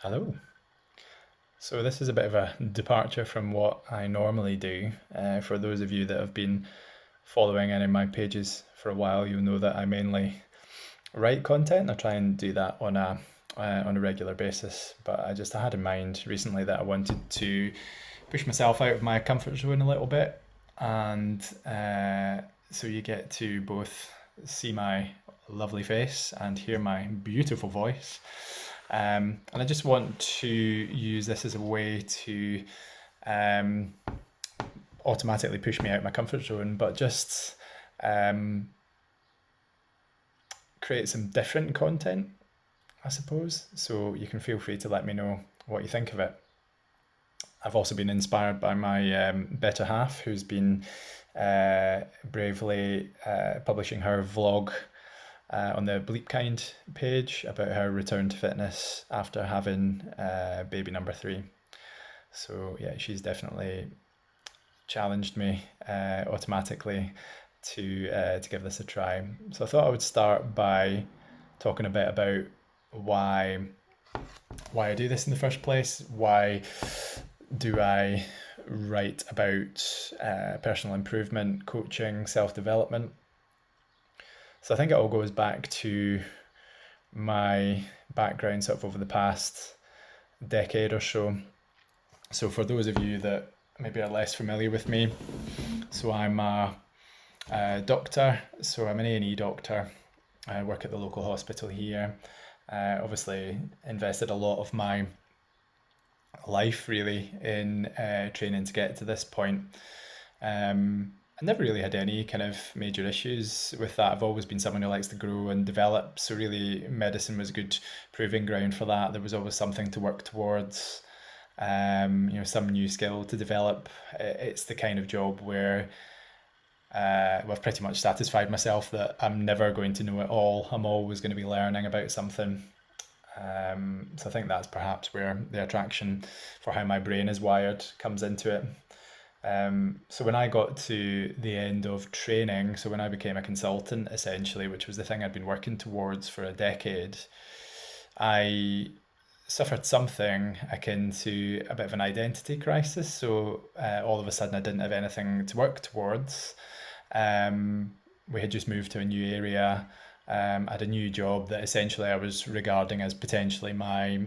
Hello. So, this is a bit of a departure from what I normally do. For those of you that have been following any of my pages for a while, you'll know that I mainly write content. I try and do that on a regular basis. But I had in mind recently that I wanted to push myself out of my comfort zone a little bit, and so you get to both see my lovely face and hear my beautiful voice. And I just want to use this as a way to um, automatically push me out of my comfort zone, but just um, create some different content, I suppose. So you can feel free to let me know what you think of it. I've also been inspired by my better half, who's been bravely publishing her vlog on the Bleep Kind page about her return to fitness after having baby number three. So yeah, she's definitely challenged me automatically to give this a try. So I thought I would start by talking a bit about why why I do this in the first place. Why do I write about personal improvement, coaching, self development? So I think it all goes back to my background sort of over the past decade or so. So for those of you that maybe are less familiar with me, so I'm a doctor, so I'm an A&E doctor. I work at the local hospital here. Obviously invested a lot of my life really in training to get to this point. I never really had any kind of major issues with that. I've always been someone who likes to grow and develop. So really, medicine was a good proving ground for that. There was always something to work towards. Some new skill to develop. It's the kind of job where I've pretty much satisfied myself that I'm never going to know it all. I'm always going to be learning about something. So I think that's perhaps where the attraction for how my brain is wired comes into it. So when I got to the end of training, so when I became a consultant essentially, which was the thing I'd been working towards for a decade, I suffered something akin to a bit of an identity crisis. So all of a sudden, I didn't have anything to work towards. We had just moved to a new area. I had a new job that essentially I was regarding as potentially my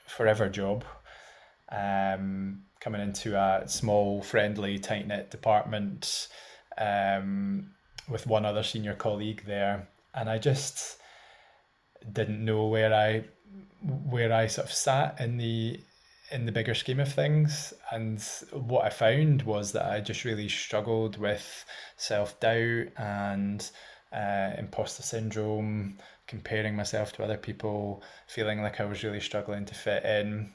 forever job. Coming into a small, friendly, tight knit department with one other senior colleague there, and I just didn't know where I sort of sat in the bigger scheme of things. And what I found was that I just really struggled with self doubt and imposter syndrome, comparing myself to other people, feeling like I was really struggling to fit in.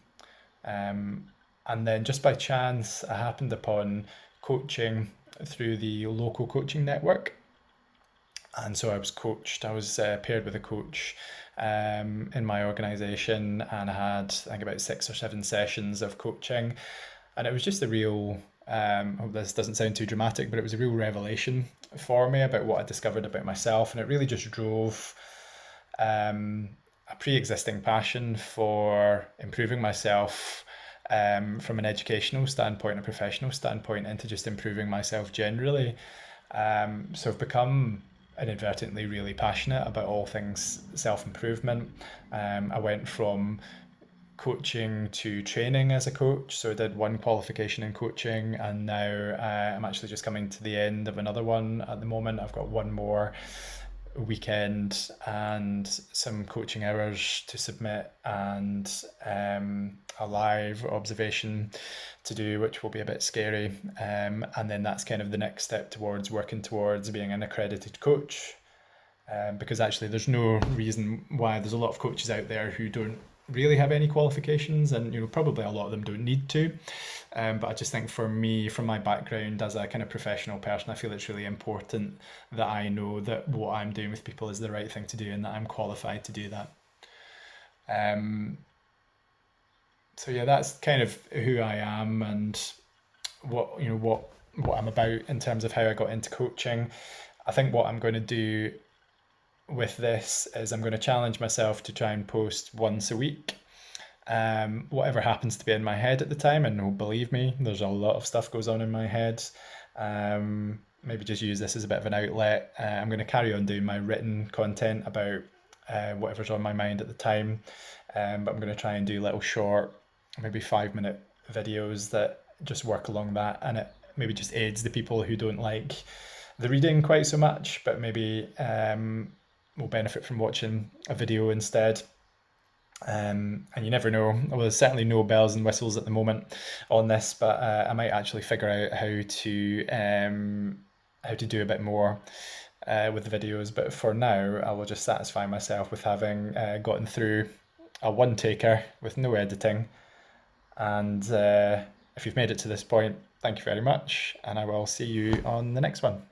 And then just by chance, I happened upon coaching through the local coaching network. And so I was paired with a coach in my organization, and I had, I think, about 6 or 7 sessions of coaching. And it was just a real, hope this doesn't sound too dramatic, but it was a real revelation for me about what I discovered about myself. And it really just drove a pre existing passion for improving myself from an educational standpoint, a professional standpoint, into just improving myself generally. So I've become inadvertently really passionate about all things self improvement. I went from coaching to training as a coach. So I did one qualification in coaching, and now I'm actually just coming to the end of another one at the moment. I've got one more weekend and some coaching hours to submit, and a live observation to do, which will be a bit scary. And then that's kind of the next step towards working towards being an accredited coach. Because actually, there's no reason why there's a lot of coaches out there who don't really have any qualifications, and probably a lot of them don't need to. But I just think for me, from my background as a kind of professional person, I feel it's really important that I know that what I'm doing with people is the right thing to do, and that I'm qualified to do that. Um, so yeah, that's kind of who I am and what I'm about in terms of how I got into coaching. I think what I'm going to do with this is I'm going to challenge myself to try and post once a week. whatever happens to be in my head at the time. And no, believe me, there's a lot of stuff goes on in my head. Maybe just use this as a bit of an outlet. I'm going to carry on doing my written content about whatever's on my mind at the time. But I'm going to try and do little short, maybe 5 minute videos that just work along that, and it maybe just aids the people who don't like the reading quite so much, but maybe will benefit from watching a video instead. And you never know. Well, there's certainly no bells and whistles at the moment on this, but I might actually figure out how to do a bit more with the videos. But for now, I will just satisfy myself with having gotten through a one taker with no editing. And if you've made it to this point, thank you very much, and I will see you on the next one.